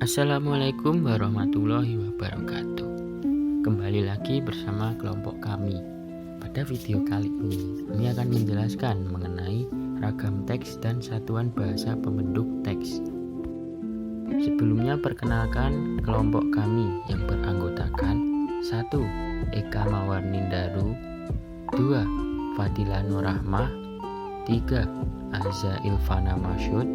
Assalamualaikum warahmatullahi wabarakatuh. Kembali lagi bersama kelompok kami. Pada video kali ini, kami akan menjelaskan mengenai ragam teks dan satuan bahasa pembentuk teks. Sebelumnya perkenalkan kelompok kami yang beranggotakan 1. Eka Mawarnindaru, 2. Fadila Nurrahmah, 3. Azza Ilvana Masyud,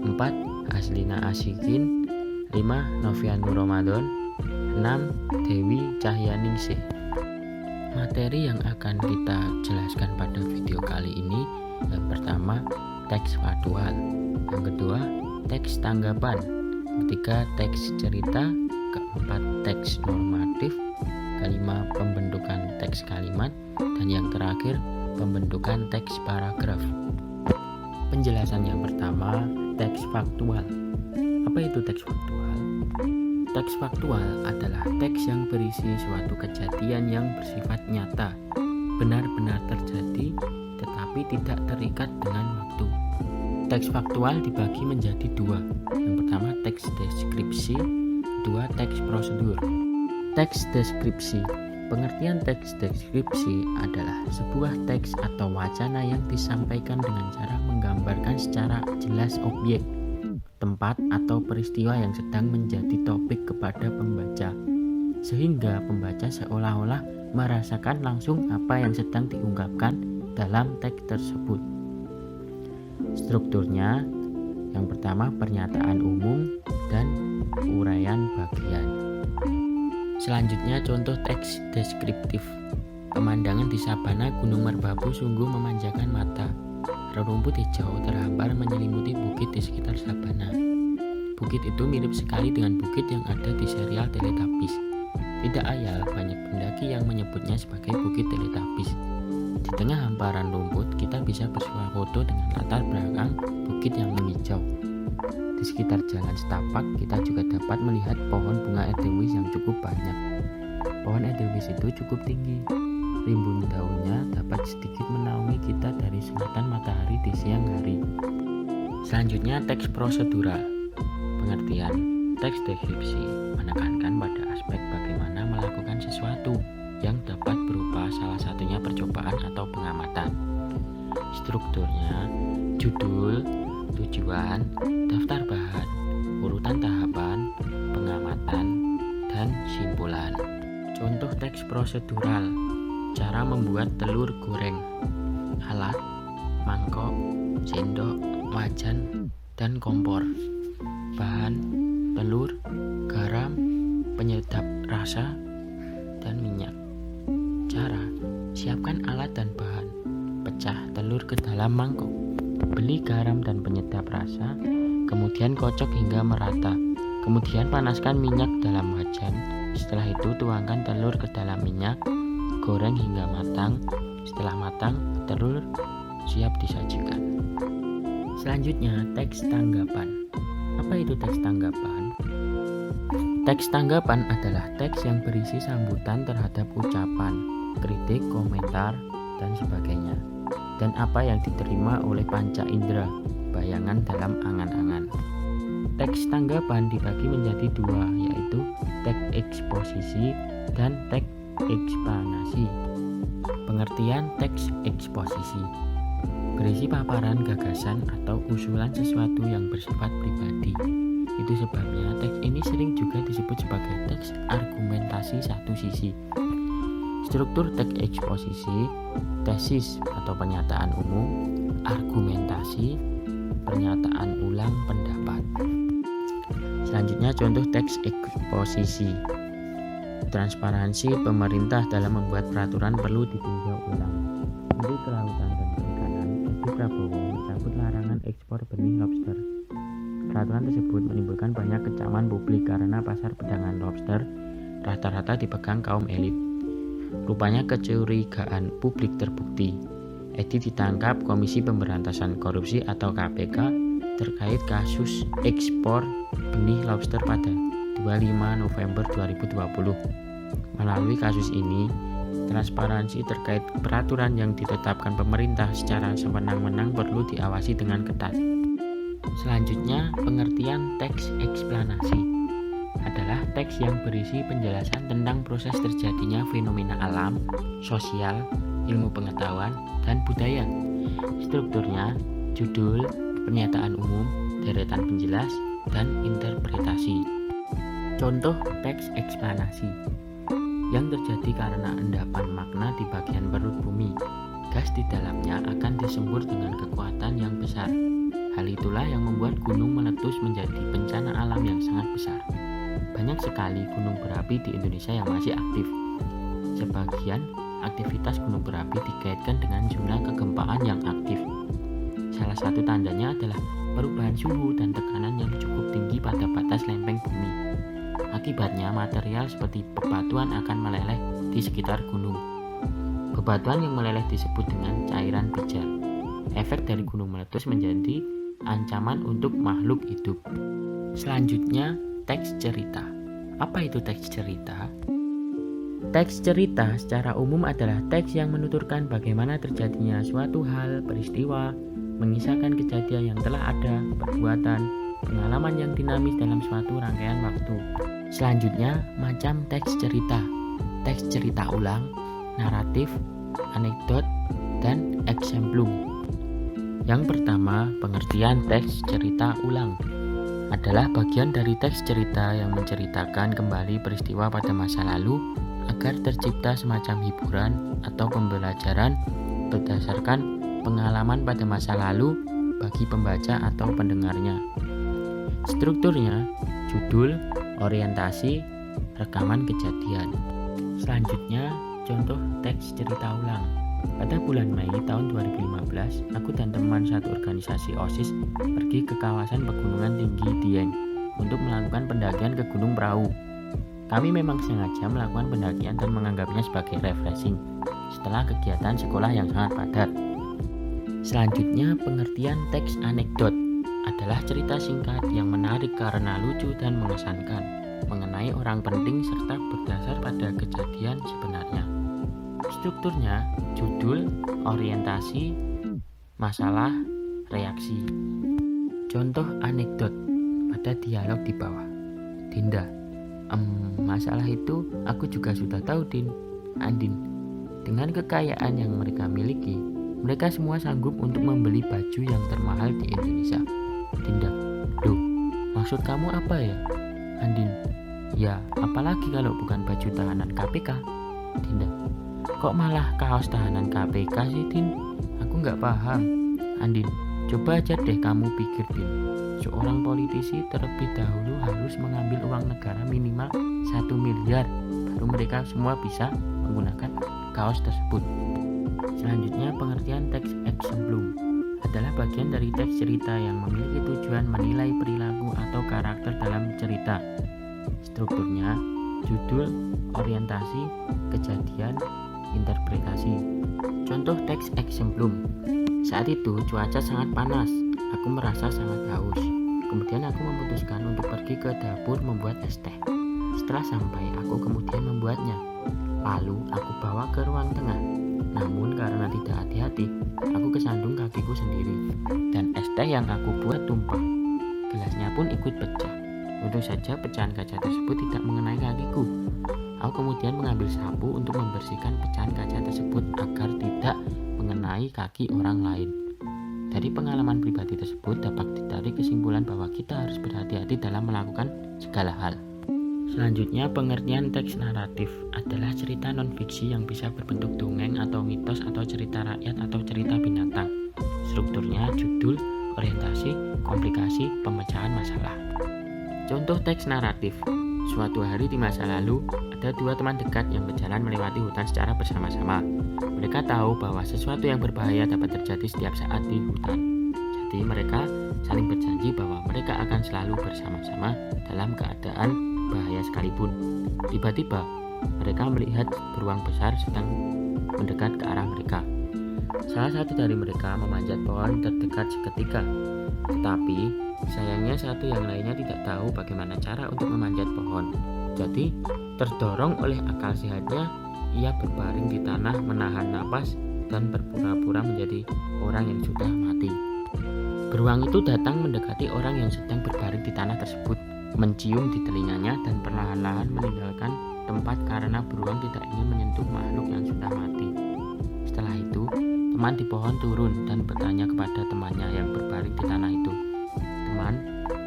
4. Aslina Asyikin, 5. Novianur Ramadan, 6. Dewi Cahyaningsih. Materi yang akan kita jelaskan pada video kali ini, yang pertama teks faktual, yang kedua teks tanggapan, ketiga teks cerita, keempat teks normatif, kelima pembentukan teks kalimat, dan yang terakhir pembentukan teks paragraf. Penjelasan yang pertama, teks faktual. Apa itu teks faktual? Teks faktual adalah teks yang berisi suatu kejadian yang bersifat nyata, benar-benar terjadi, tetapi tidak terikat dengan waktu. Teks faktual dibagi menjadi dua. Yang pertama teks deskripsi, kedua teks prosedur. Teks deskripsi. Pengertian teks deskripsi adalah sebuah teks atau wacana yang disampaikan dengan cara menggambarkan secara jelas objek, tempat atau peristiwa yang sedang menjadi topik kepada pembaca, sehingga pembaca seolah-olah merasakan langsung apa yang sedang diungkapkan dalam teks tersebut. Strukturnya, yang pertama pernyataan umum dan uraian bagian. Selanjutnya contoh teks deskriptif. Pemandangan di sabana Gunung Merbabu sungguh memanjakan mata. Rumput hijau terhampar menyelimuti bukit di sekitar sabana. Bukit itu mirip sekali dengan bukit yang ada di serial Teletubbies. Tidak ayal banyak pendaki yang menyebutnya sebagai Bukit Teletubbies. Di tengah hamparan rumput, kita bisa bersuah foto dengan latar belakang bukit yang menghijau. Di sekitar jalan setapak, kita juga dapat melihat pohon bunga edelweiss yang cukup banyak. Pohon edelweiss itu cukup tinggi. Rimbun daunnya dapat sedikit menaungi kita dari sengatan matahari di siang hari. Selanjutnya teks prosedural. Pengertian teks deskripsi menekankan pada aspek bagaimana melakukan sesuatu yang dapat berupa salah satunya percobaan atau pengamatan. Strukturnya judul, tujuan, daftar bahan, urutan tahapan, pengamatan, dan simpulan. Contoh teks prosedural. Cara membuat telur goreng. Alat, mangkok, sendok, wajan, dan kompor. Bahan, telur, garam, penyedap rasa, dan minyak. Cara, siapkan alat dan bahan. Pecah telur ke dalam mangkok. Beli garam dan penyedap rasa, kemudian kocok hingga merata. Kemudian panaskan minyak dalam wajan. Setelah itu tuangkan telur ke dalam minyak. Goreng hingga matang. Setelah matang, telur siap disajikan. Selanjutnya, teks tanggapan. Apa itu teks tanggapan? Teks tanggapan adalah teks yang berisi sambutan terhadap ucapan, kritik, komentar, dan sebagainya, dan apa yang diterima oleh panca indera, bayangan dalam angan-angan. Teks tanggapan dibagi menjadi dua, yaitu teks eksposisi dan teks eksplanasi. Pengertian teks eksposisi berisi paparan gagasan atau usulan sesuatu yang bersifat pribadi. Itu sebabnya teks ini sering juga disebut sebagai teks argumentasi satu sisi. Struktur teks eksposisi, tesis atau pernyataan umum, argumentasi, pernyataan ulang pendapat. Selanjutnya contoh teks eksposisi. Transparansi pemerintah dalam membuat peraturan perlu ditinjau ulang. Menteri Kelautan dan Perikanan Edi Prabowo mencabut larangan ekspor benih lobster. Peraturan tersebut menimbulkan banyak kecaman publik karena pasar pedagang lobster rata-rata dipegang kaum elit. Rupanya kecurigaan publik terbukti. Edi ditangkap Komisi Pemberantasan Korupsi atau KPK terkait kasus ekspor benih lobster pada 25 November 2020. Melalui kasus ini, transparansi terkait peraturan yang ditetapkan pemerintah secara sewenang-wenang perlu diawasi dengan ketat. Selanjutnya, pengertian teks eksplanasi. teks yang berisi penjelasan tentang proses terjadinya fenomena alam, sosial, ilmu pengetahuan, dan budaya. Strukturnya, judul, pernyataan umum, deretan penjelas, dan interpretasi. Contoh teks eksplanasi yang terjadi karena endapan magma di bagian perut bumi. Gas di dalamnya akan disembur dengan kekuatan yang besar. Hal itulah yang membuat gunung meletus menjadi bencana alam yang sangat besar. Banyak sekali gunung berapi di Indonesia yang masih aktif. Sebagian aktivitas gunung berapi dikaitkan dengan zona kegempaan yang aktif. Salah satu tandanya adalah perubahan suhu dan tekanan yang cukup tinggi pada batas lempeng bumi. Akibatnya material seperti bebatuan akan meleleh di sekitar gunung. Bebatuan yang meleleh disebut dengan cairan pijar. Efek dari gunung meletus menjadi ancaman untuk makhluk hidup. Selanjutnya, teks cerita. Apa itu teks cerita? Teks cerita secara umum adalah teks yang menuturkan bagaimana terjadinya suatu hal, peristiwa, mengisahkan kejadian yang telah ada, perbuatan, pengalaman yang dinamis dalam suatu rangkaian waktu. Selanjutnya, macam teks cerita. Teks cerita ulang, naratif, anekdot, dan eksemplum. Yang pertama, pengertian teks cerita ulang adalah bagian dari teks cerita yang menceritakan kembali peristiwa pada masa lalu agar tercipta semacam hiburan atau pembelajaran berdasarkan pengalaman pada masa lalu bagi pembaca atau pendengarnya. Strukturnya, judul, orientasi, rekaman kejadian. Selanjutnya, contoh teks cerita ulang. Pada bulan Mei tahun 2015, aku dan teman satu organisasi OSIS pergi ke kawasan pegunungan tinggi Dieng untuk melakukan pendakian ke Gunung Prau. Kami memang sengaja melakukan pendakian dan menganggapnya sebagai refreshing setelah kegiatan sekolah yang sangat padat. Selanjutnya, pengertian teks anekdot adalah cerita singkat yang menarik karena lucu dan mengesankan, mengenai orang penting serta berdasar pada kejadian sebenarnya. Strukturnya, judul, orientasi, masalah, reaksi. Contoh anekdot pada dialog di bawah. Dinda, masalah itu aku juga sudah tahu, Andin. Dengan kekayaan yang mereka miliki, mereka semua sanggup untuk membeli baju yang termahal di Indonesia. Dinda, loh, maksud kamu apa ya? Andin, ya apalagi kalau bukan baju tahanan KPK. Dinda, kok malah kaos tahanan KPK sih, Din? Aku nggak paham. Andin, coba aja deh kamu pikir, Din. Seorang politisi terlebih dahulu harus mengambil uang negara minimal 1 miliar, baru mereka semua bisa menggunakan kaos tersebut. Selanjutnya, pengertian teks eksemplum adalah bagian dari teks cerita yang memiliki tujuan menilai perilaku atau karakter dalam cerita. Strukturnya, judul, orientasi, kejadian, interpretasi. Contoh teks eksemplum. Saat itu cuaca sangat panas. Aku merasa sangat haus. Kemudian aku memutuskan untuk pergi ke dapur membuat es teh. Setelah sampai, aku kemudian membuatnya. Lalu aku bawa ke ruang tengah. Namun karena tidak hati-hati, aku kesandung kakiku sendiri. Dan es teh yang aku buat tumpah. Gelasnya pun ikut pecah. Untung saja pecahan kaca tersebut tidak mengenai kakiku. Aku kemudian mengambil sapu untuk membersihkan pecahan kaca tersebut agar tidak mengenai kaki orang lain. Dari pengalaman pribadi tersebut dapat ditarik kesimpulan bahwa kita harus berhati-hati dalam melakukan segala hal. Selanjutnya, pengertian teks naratif adalah cerita non-fiksi yang bisa berbentuk dongeng atau mitos atau cerita rakyat atau cerita binatang. Strukturnya judul, orientasi, komplikasi, pemecahan masalah. Contoh teks naratif. Suatu hari di masa lalu, ada 2 teman dekat yang berjalan melewati hutan secara bersama-sama. Mereka tahu bahwa sesuatu yang berbahaya dapat terjadi setiap saat di hutan. Jadi mereka saling berjanji bahwa mereka akan selalu bersama-sama dalam keadaan bahaya sekalipun. Tiba-tiba, mereka melihat beruang besar sedang mendekat ke arah mereka. Salah satu dari mereka memanjat pohon terdekat seketika. Tetapi, sayangnya satu yang lainnya tidak tahu bagaimana cara untuk memanjat pohon. Jadi, terdorong oleh akal sehatnya, ia berbaring di tanah menahan napas dan berpura-pura menjadi orang yang sudah mati. Beruang itu datang mendekati orang yang sedang berbaring di tanah tersebut. mencium di telinganya dan perlahan-lahan meninggalkan tempat karena beruang tidak ingin menyentuh makhluk yang sudah mati. Setelah itu, teman di pohon turun dan bertanya kepada temannya yang berbaring di tanah itu, "Teman,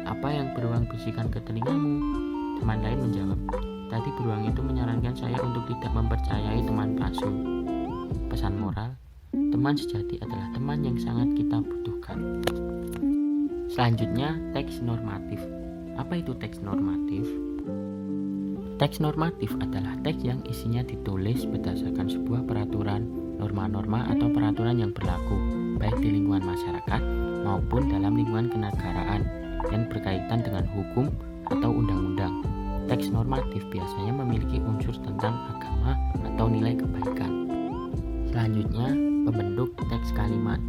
apa yang beruang bisikan ke telingamu?" Teman lain menjawab, "Tadi beruang itu menyarankan saya untuk tidak mempercayai teman palsu." Pesan moral, teman sejati adalah teman yang sangat kita butuhkan. Selanjutnya, teks normatif. Apa itu teks normatif? Teks normatif adalah teks yang isinya ditulis berdasarkan sebuah peraturan, norma-norma atau peraturan yang berlaku, baik di lingkungan masyarakat maupun dalam lingkungan kenegaraan yang berkaitan dengan hukum atau undang-undang. Teks normatif biasanya memiliki unsur tentang agama atau nilai kebaikan. Selanjutnya, pembentuk teks kalimat.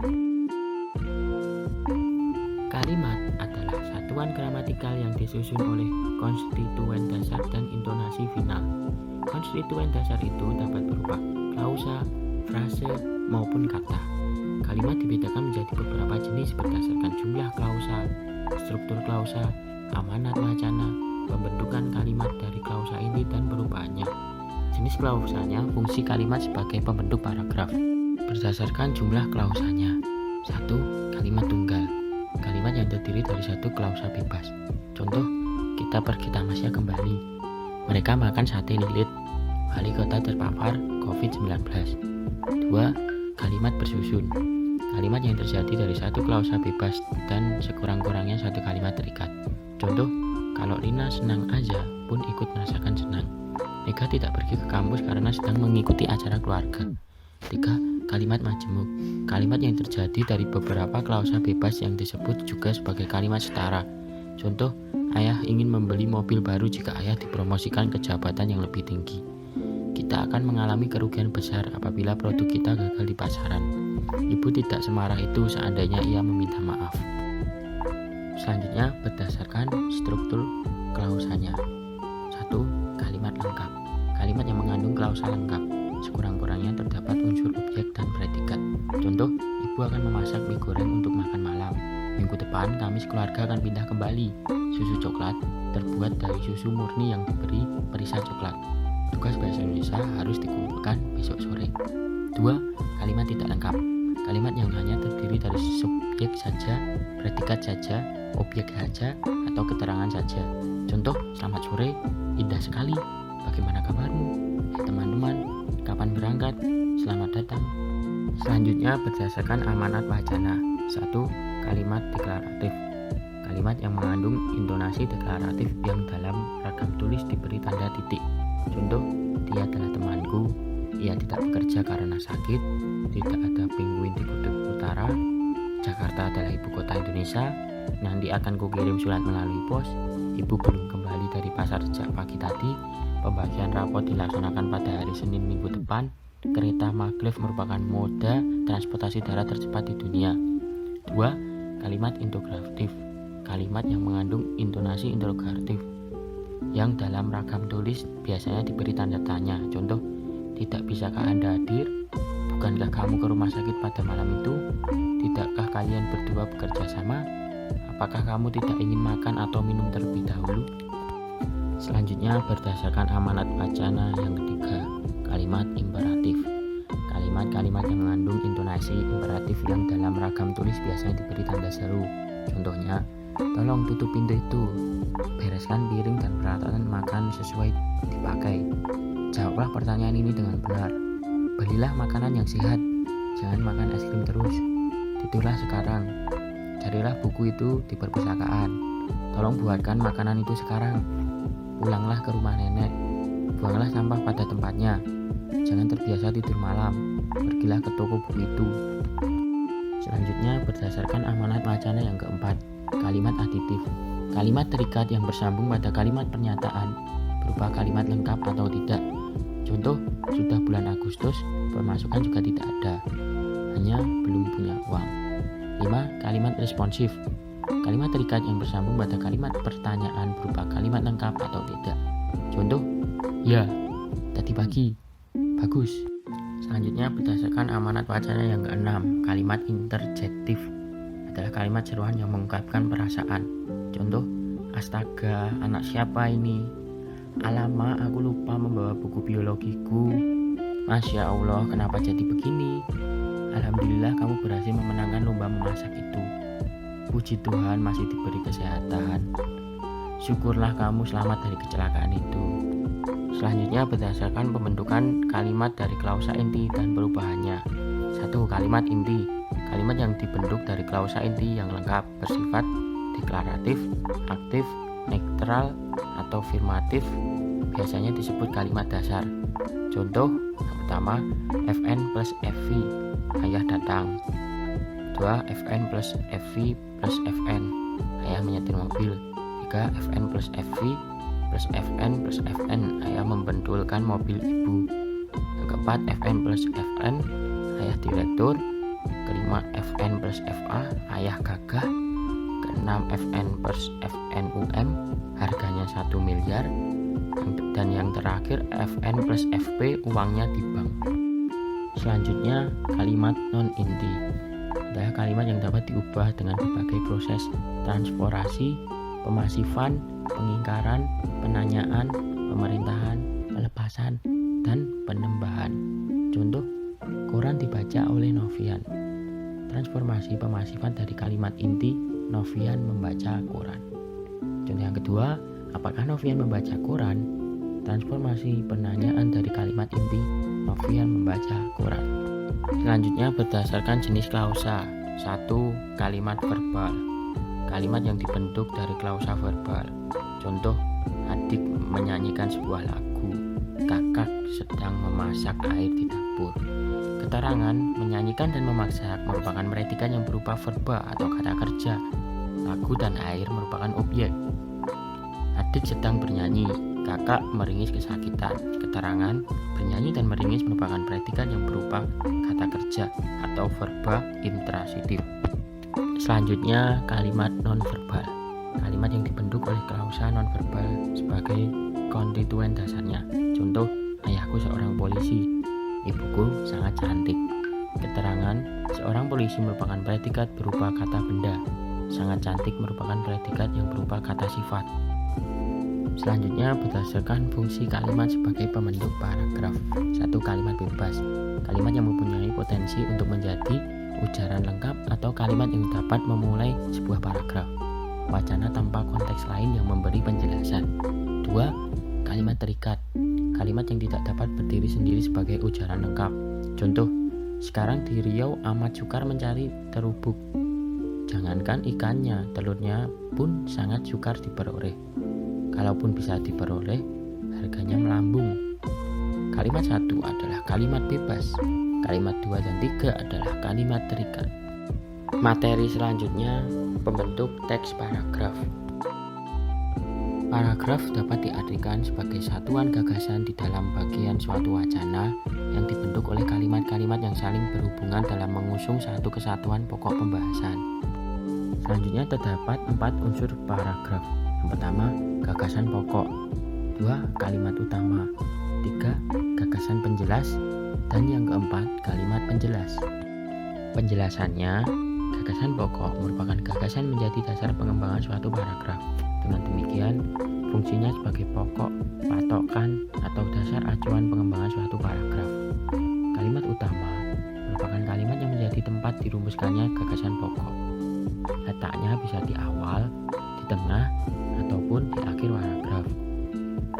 Kalimat adalah satuan gramatikal yang disusun oleh konstituen dasar dan intonasi final. Konstituen dasar itu dapat berupa klausa, frase, maupun kata. Kalimat dibedakan menjadi beberapa jenis berdasarkan jumlah klausa, struktur klausa, amanat wacana, pembentukan kalimat dari klausa inti dan perubahannya. Jenis klausanya fungsi kalimat sebagai pembentuk paragraf berdasarkan jumlah klausanya. 1. Kalimat tunggal. Kalimat yang terdiri dari satu klausa bebas. Contoh, kita pergi tamasya kembali. Mereka makan sate lilit. Wali kota terpapar COVID-19. 2. Kalimat bersusun. Kalimat yang terjadi dari satu klausa bebas dan sekurang-kurangnya satu kalimat terikat. Contoh, kalau Rina senang aja pun ikut merasakan senang. Mega tidak pergi ke kampus karena sedang mengikuti acara keluarga. 3. Kalimat majemuk. Kalimat yang terjadi dari beberapa klausa bebas yang disebut juga sebagai kalimat setara. Contoh, ayah ingin membeli mobil baru jika ayah dipromosikan ke jabatan yang lebih tinggi. Kita akan mengalami kerugian besar apabila produk kita gagal di pasaran. Ibu tidak semarah itu seandainya ia meminta maaf. Selanjutnya, berdasarkan struktur klausanya. 1. Kalimat lengkap. Kalimat yang mengandung klausa lengkap. Sekurang-kurangnya terdapat unsur objek dan predikat. Contoh, ibu akan memasak mie goreng untuk makan malam. Minggu depan kami sekeluarga akan pindah kembali. Susu coklat terbuat dari susu murni yang diberi perisa coklat. Tugas bahasa Indonesia harus dikumpulkan besok sore. 2. Kalimat tidak lengkap. Kalimat yang hanya terdiri dari subjek saja, predikat saja, objek saja, atau keterangan saja. Contoh, selamat sore, indah sekali, bagaimana kabarmu? Teman-teman, kapan berangkat? Selamat datang. Selanjutnya, berdasarkan amanat wacana. 1. Kalimat deklaratif. Kalimat yang mengandung intonasi deklaratif yang dalam ragam tulis diberi tanda titik. Contoh, dia adalah temanku, ia tidak bekerja karena sakit, tidak ada penguin di kutub utara, Jakarta adalah ibu kota Indonesia, nanti akan kukirim surat melalui pos, ibu belum kembali dari pasar sejak pagi tadi, pembagian rapot dilaksanakan pada hari Senin minggu depan, kereta maglev merupakan moda transportasi darat tercepat di dunia. 2. Kalimat interrogatif. Kalimat yang mengandung intonasi interrogatif yang dalam ragam tulis biasanya diberi tanda tanya. Contoh, tidak bisakah Anda hadir? Bukankah kamu ke rumah sakit pada malam itu? Tidakkah kalian berdua bekerja sama? Apakah kamu tidak ingin makan atau minum terlebih dahulu? Selanjutnya, berdasarkan amanat wacana yang ketiga, kalimat imperatif. Kalimat-kalimat yang mengandung intonasi imperatif yang dalam ragam tulis biasanya diberi tanda seru. Contohnya, tolong tutup pintu itu, bereskan piring dan peralatan makan sesuai dipakai. Jawablah pertanyaan ini dengan benar. Belilah makanan yang sehat, jangan makan es krim terus. Tidurlah sekarang. Carilah buku itu di perpustakaan. Tolong buatkan makanan itu sekarang. Pulanglah ke rumah nenek. Buanglah sampah pada tempatnya. Jangan terbiasa tidur malam. Pergilah ke toko buku itu. Selanjutnya, berdasarkan amanat wacana yang keempat, kalimat aditif. Kalimat terikat yang bersambung pada kalimat pernyataan, berupa kalimat lengkap atau tidak. Contoh, sudah bulan Agustus, pemasukan juga tidak ada, hanya belum punya uang. 5. Kalimat responsif. Kalimat terikat yang bersambung pada kalimat pertanyaan berupa kalimat lengkap atau tidak. Contoh, ya, tadi pagi, bagus. Selanjutnya, berdasarkan amanat wacana yang keenam, kalimat interjektif adalah kalimat seruan yang mengungkapkan perasaan. Contoh, Astaga, anak siapa ini? Alamak, aku lupa membawa buku biologiku. Masya Allah, kenapa jadi begini? Alhamdulillah kamu berhasil memenangkan lomba memasak itu. Puji Tuhan masih diberi kesehatan. Syukurlah kamu selamat dari kecelakaan itu. Selanjutnya berdasarkan pembentukan kalimat dari klausa inti dan perubahannya. 1. Kalimat inti. Kalimat yang dibentuk dari klausa inti yang lengkap bersifat deklaratif, aktif, netral, atau afirmatif biasanya disebut kalimat dasar. Contoh yang pertama, FN plus FV, ayah datang. 2. FN plus FV plus FN, ayah menyetir mobil. 3. FN plus FV plus FN plus FN, ayah membentulkan mobil ibu. Yang keempat, FN plus FN, ayah direktur. Kelima, FN plus FA, ayah gagah. Keenam, FN plus FNUM, harganya 1 miliar. Dan yang terakhir, FN plus FP, uangnya di bank. Selanjutnya, kalimat non-inti adalah kalimat yang dapat diubah dengan berbagai proses transporasi, pemasifan, pengingkaran, penanyaan, pemerintahan, pelepasan, dan penembahan. Contoh, koran dibaca oleh Novian. Transformasi pemasifan dari kalimat inti, Novian membaca koran. Contoh yang kedua, apakah Novian membaca koran? Transformasi penanyaan dari kalimat inti, Novian membaca koran. Selanjutnya berdasarkan jenis klausa. 1. Kalimat verbal. Kalimat yang dibentuk dari klausa verbal. Contoh, adik menyanyikan sebuah lagu. Kakak sedang memasak air di dapur. Keterangan menyanyikan dan memasak merupakan predikat yang berupa verba atau kata kerja. Lagu dan air merupakan objek. Adik sedang bernyanyi. Kakak meringis kesakitan. Keterangan bernyanyi dan meringis merupakan predikat yang berupa kata kerja atau verba intransitif. Selanjutnya, kalimat nonverbal. Kalimat yang dibentuk oleh klausa nonverbal sebagai konstituen dasarnya. Contoh, ayahku seorang polisi, ibuku sangat cantik. Keterangan, seorang polisi merupakan predikat berupa kata benda. Sangat cantik merupakan predikat yang berupa kata sifat. Selanjutnya berdasarkan fungsi kalimat sebagai pembentuk paragraf. 1. Kalimat bebas. Kalimat yang mempunyai potensi untuk menjadi ujaran lengkap atau kalimat yang dapat memulai sebuah paragraf. Wacana tanpa konteks lain yang memberi penjelasan. 2. Kalimat terikat. Kalimat yang tidak dapat berdiri sendiri sebagai ujaran lengkap. Contoh, sekarang di Riau amat sukar mencari terubuk. Jangankan ikannya, telurnya pun sangat sukar diperoleh. Kalaupun bisa diperoleh, harganya melambung. Kalimat 1 adalah kalimat bebas. Kalimat 2 dan 3 adalah kalimat terikat. Materi selanjutnya, pembentuk teks paragraf. Paragraf dapat diartikan sebagai satuan gagasan di dalam bagian suatu wacana yang dibentuk oleh kalimat-kalimat yang saling berhubungan dalam mengusung satu kesatuan pokok pembahasan. Selanjutnya terdapat 4 unsur paragraf. Yang pertama, gagasan pokok. 2. Kalimat utama. 3. Gagasan penjelas. Dan yang keempat, kalimat penjelas. Penjelasannya, gagasan pokok merupakan gagasan menjadi dasar pengembangan suatu paragraf. Dengan demikian, fungsinya sebagai pokok, patokan, atau dasar acuan pengembangan suatu paragraf. Kalimat utama merupakan kalimat yang menjadi tempat dirumuskannya gagasan pokok. Letaknya bisa di awal, di tengah, ataupun di akhir paragraf.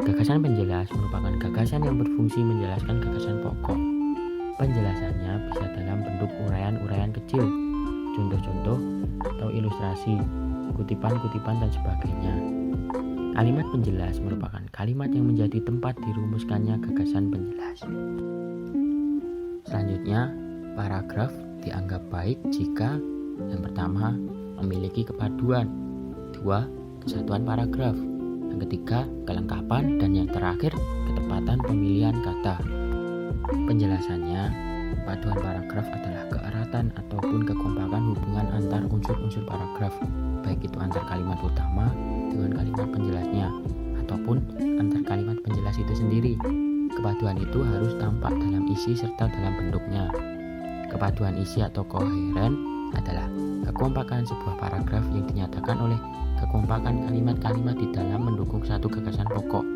Gagasan penjelas merupakan gagasan yang berfungsi menjelaskan gagasan pokok. Penjelasannya bisa dalam bentuk uraian-uraian kecil, contoh-contoh atau ilustrasi, kutipan-kutipan dan sebagainya. Kalimat penjelas merupakan kalimat yang menjadi tempat dirumuskannya gagasan penjelas. Selanjutnya, paragraf dianggap baik jika yang pertama, memiliki kepaduan. 2. Kesatuan paragraf. Yang ketiga, kelengkapan. Dan yang terakhir, ketepatan pemilihan kata. Penjelasannya, kepaduan paragraf adalah keeratan ataupun kekompakan hubungan antar unsur-unsur paragraf, baik itu antar kalimat utama dengan kalimat penjelasnya, ataupun antar kalimat penjelas itu sendiri. Kepaduan itu harus tampak dalam isi serta dalam bentuknya. Kepaduan isi atau koheren adalah kekompakan sebuah paragraf yang dinyatakan oleh kekompakan kalimat-kalimat di dalam mendukung satu gagasan pokok.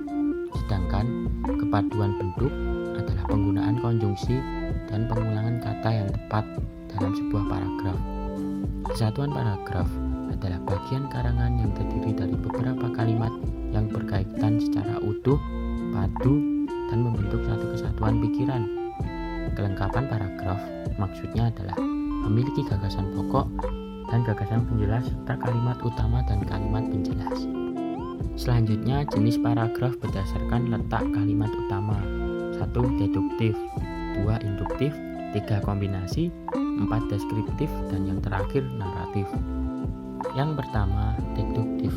Sedangkan kepaduan bentuk adalah penggunaan konjungsi dan pengulangan kata yang tepat dalam sebuah paragraf. Kesatuan paragraf adalah bagian karangan yang terdiri dari beberapa kalimat yang berkaitan secara utuh, padu, dan membentuk satu kesatuan pikiran. Kelengkapan paragraf maksudnya adalah memiliki gagasan pokok dan gagasan penjelas serta kalimat utama dan kalimat penjelas. Selanjutnya, jenis paragraf berdasarkan letak kalimat utama. 1. Deduktif, 2. Induktif, 3. Kombinasi, 4. Deskriptif, dan yang terakhir naratif. Yang pertama, deduktif.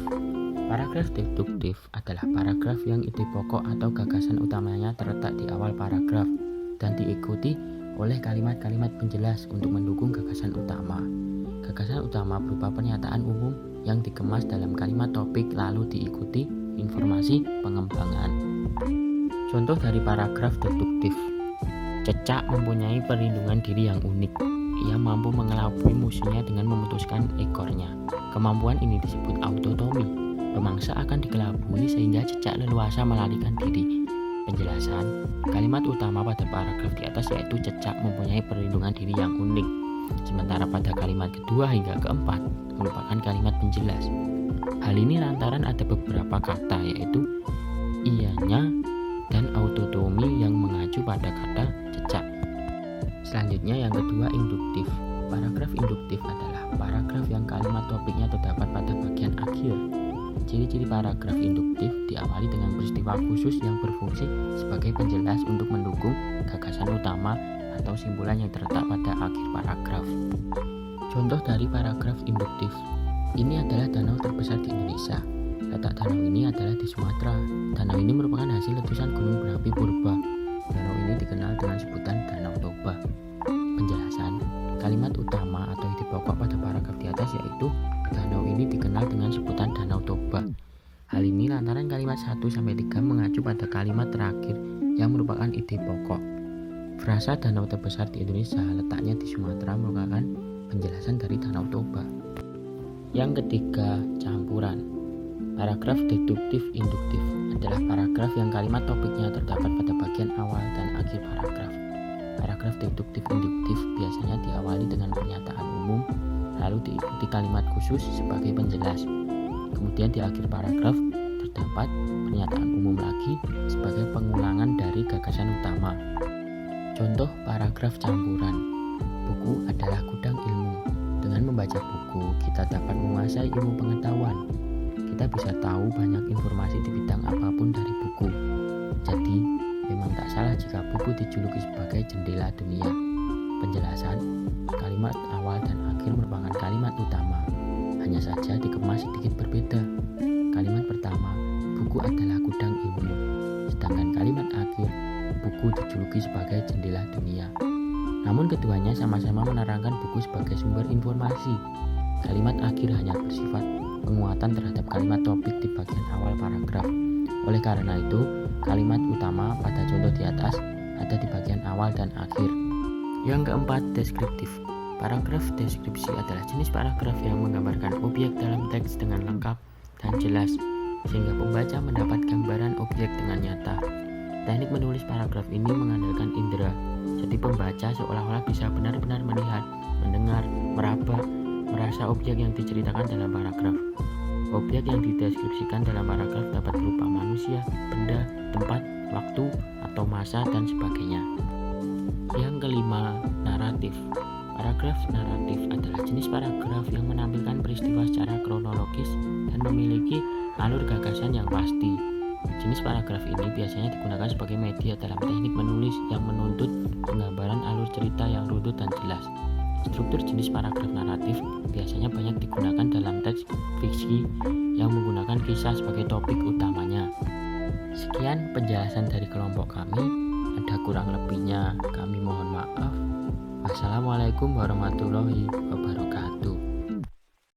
Paragraf deduktif adalah paragraf yang ide pokok atau gagasan utamanya terletak di awal paragraf dan diikuti oleh kalimat-kalimat penjelas untuk mendukung gagasan utama. Gagasan utama berupa pernyataan umum yang dikemas dalam kalimat topik lalu diikuti informasi pengembangan. Contoh dari paragraf deduktif. Cecak mempunyai perlindungan diri yang unik. Ia mampu mengelabui musuhnya dengan memutuskan ekornya. Kemampuan ini disebut autotomi. Pemangsa akan dikelabui sehingga cecak leluasa melarikan diri. Penjelasan, kalimat utama pada paragraf di atas yaitu cecak mempunyai perlindungan diri yang unik. Sementara pada kalimat kedua hingga keempat merupakan kalimat penjelas. Hal ini lantaran ada beberapa kata yaitu ianya dan autotomi yang mengacu pada kata cecak. Selanjutnya yang kedua induktif. Paragraf induktif adalah paragraf yang kalimat topiknya terdapat pada bagian akhir. Ciri-ciri paragraf induktif diawali dengan peristiwa khusus yang berfungsi sebagai penjelas untuk mendukung gagasan utama atau simpulan yang terletak pada akhir paragraf. Contoh dari paragraf induktif. Ini adalah danau terbesar di Indonesia. Letak danau ini adalah di Sumatera. Danau ini merupakan hasil letusan gunung berapi purba. Danau ini dikenal dengan sebutan Danau Toba. Penjelasan, kalimat utama atau ide pokok pada paragraf di atas yaitu danau ini dikenal dengan sebutan Danau Toba. Hal ini lantaran kalimat 1-3 mengacu pada kalimat terakhir yang merupakan ide pokok. Frasa danau terbesar di Indonesia letaknya di Sumatera merupakan penjelasan dari Danau Toba. Yang ketiga, campuran. Paragraf deduktif induktif adalah paragraf yang kalimat topiknya terdapat pada bagian awal dan akhir paragraf. Paragraf deduktif induktif biasanya diawali dengan pernyataan umum, lalu diikuti kalimat khusus sebagai penjelas. Kemudian di akhir paragraf terdapat pernyataan umum lagi sebagai pengulangan dari gagasan utama. Contoh paragraf campuran. Buku adalah gudang ilmu. Dengan membaca buku, kita dapat menguasai ilmu pengetahuan. Kita bisa tahu banyak informasi di bidang apapun dari buku. Jadi, memang tak salah jika buku dijuluki sebagai jendela dunia. Penjelasan, kalimat awal dan akhir merupakan kalimat utama. Hanya saja dikemas sedikit berbeda. Kalimat pertama, buku adalah gudang ilmu. Sedangkan kalimat akhir, buku dijuluki sebagai jendela dunia. Namun keduanya sama-sama menerangkan buku sebagai sumber informasi. Kalimat akhir hanya bersifat penguatan terhadap kalimat topik di bagian awal paragraf. Oleh karena itu, kalimat utama pada contoh di atas ada di bagian awal dan akhir. Yang keempat, deskriptif. Paragraf deskripsi adalah jenis paragraf yang menggambarkan objek dalam teks dengan lengkap dan jelas, sehingga pembaca mendapat gambaran objek dengan nyata. Teknik menulis paragraf ini mengandalkan indera, jadi pembaca seolah-olah bisa benar-benar melihat, mendengar, meraba, merasa objek yang diceritakan dalam paragraf. Objek yang dideskripsikan dalam paragraf dapat berupa manusia, benda, tempat, waktu, atau masa, dan sebagainya. Yang kelima, naratif. Paragraf naratif adalah jenis paragraf yang menampilkan peristiwa secara kronologis dan memiliki alur gagasan yang pasti. Jenis paragraf ini biasanya digunakan sebagai media dalam teknik menulis yang menuntut penggambaran alur cerita yang runtuh dan jelas. Struktur jenis paragraf naratif biasanya banyak digunakan dalam teks fiksi yang menggunakan kisah sebagai topik utamanya. Sekian penjelasan dari kelompok kami. Ada kurang lebihnya kami mohon maaf. Wassalamualaikum warahmatullahi wabarakatuh.